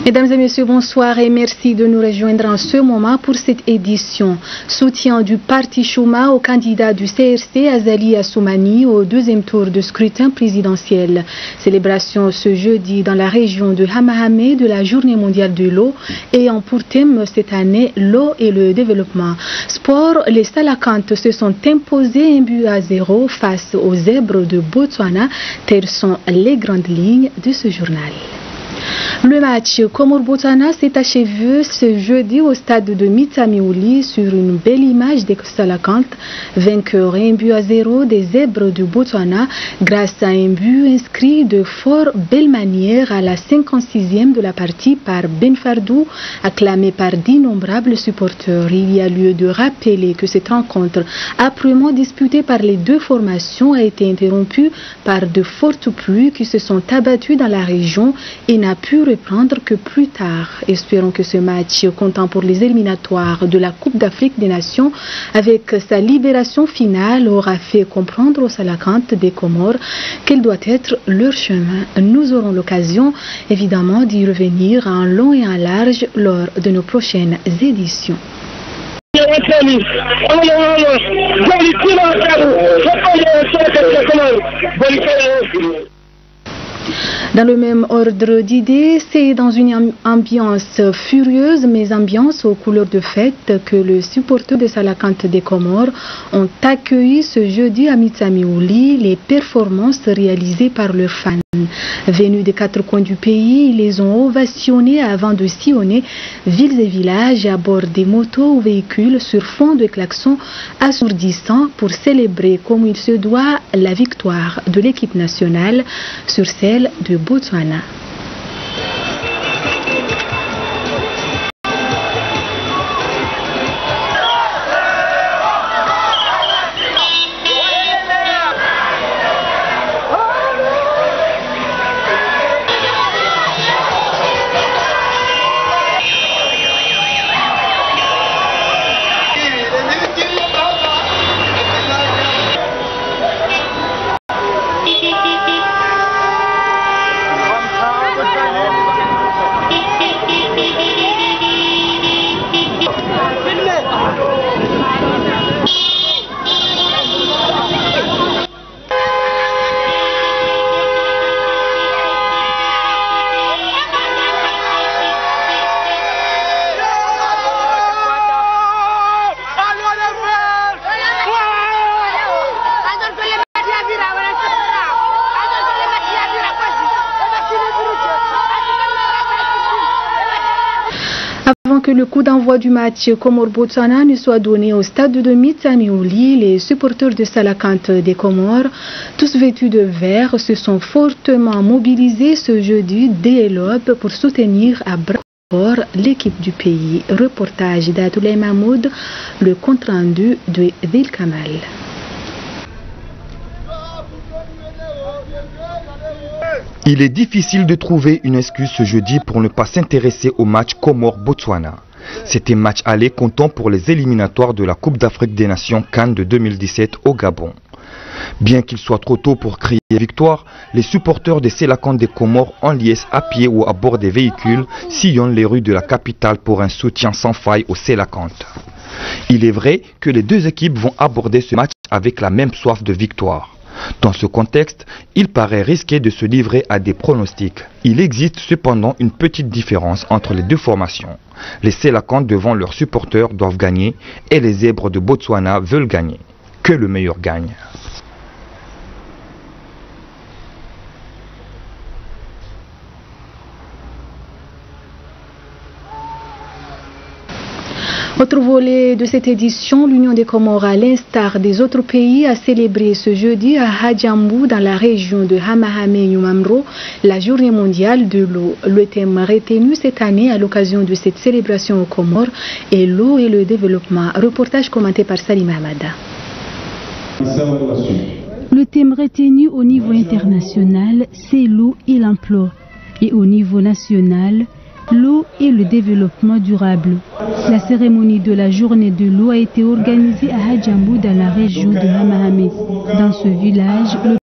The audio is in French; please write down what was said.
Mesdames et messieurs, bonsoir et merci de nous rejoindre en ce moment pour cette édition. Soutien du Parti Chouma au candidat du CRC, Azali Assoumani, au deuxième tour de scrutin présidentiel. Célébration ce jeudi dans la région de Hamahame de la Journée mondiale de l'eau ayant pour thème cette année l'eau et le développement. Sport, les Salakantes se sont imposés 1-0 face aux zèbres de Botswana. Telles sont les grandes lignes de ce journal. Le match Comore-Botswana s'est achevé ce jeudi au stade de Mitsamiouli sur une belle image des Salakantes, vainqueurs 1-0 des zèbres de Botswana grâce à un but inscrit de fort belle manière à la 56e de la partie par Ben Fardou, acclamé par d'innombrables supporters. Il y a lieu de rappeler que cette rencontre, âprement disputée par les deux formations, a été interrompue par de fortes pluies qui se sont abattues dans la région et n'a pu reprendre que plus tard. Espérons que ce match, comptant pour les éliminatoires de la Coupe d'Afrique des Nations, avec sa libération finale, aura fait comprendre aux Salakantes des Comores quel doit être leur chemin. Nous aurons l'occasion, évidemment, d'y revenir en long et en large lors de nos prochaines éditions. Dans le même ordre d'idées, c'est dans une ambiance furieuse, mais ambiance aux couleurs de fête, que les supporters de Salakantes des Comores ont accueilli ce jeudi à Mitsamiouli les performances réalisées par leurs fans. Venus des quatre coins du pays, ils les ont ovationnés avant de sillonner villes et villages à bord des motos ou véhicules sur fond de klaxons assourdissants pour célébrer comme il se doit la victoire de l'équipe nationale sur celle de Botswana. Avant que le coup d'envoi du match Comore-Botswana ne soit donné au stade de Mitsamiouli, les supporters de Salakantes des Comores, tous vêtus de vert, se sont fortement mobilisés ce jeudi dès l'aube pour soutenir à bras l'équipe du pays. Reportage d'Atoulay Mahmoud, le compte-rendu de Vil Kamal. Il est difficile de trouver une excuse ce jeudi pour ne pas s'intéresser au match Comore-Botswana. C'était match aller comptant pour les éliminatoires de la Coupe d'Afrique des Nations CAN de 2017 au Gabon. Bien qu'il soit trop tôt pour crier victoire, les supporters des Salakantes des Comores en liesse à pied ou à bord des véhicules sillonnent les rues de la capitale pour un soutien sans faille aux Salakantes. Il est vrai que les deux équipes vont aborder ce match avec la même soif de victoire. Dans ce contexte, il paraît risqué de se livrer à des pronostics. Il existe cependant une petite différence entre les deux formations. Les Salakantes devant leurs supporters doivent gagner et les zèbres de Botswana veulent gagner. Que le meilleur gagne. Autre volet de cette édition, l'Union des Comores, à l'instar des autres pays, a célébré ce jeudi à Hadjambou, dans la région de Hamahame-Nyumamro, la journée mondiale de l'eau. Le thème retenu cette année à l'occasion de cette célébration aux Comores est l'eau et le développement. Reportage commenté par Salim Hamada. Le thème retenu au niveau international, c'est l'eau et l'emploi. Et au niveau national, l'eau et le développement durable. La cérémonie de la journée de l'eau a été organisée à Hadjambou dans la région de Hamahame. Dans ce village, le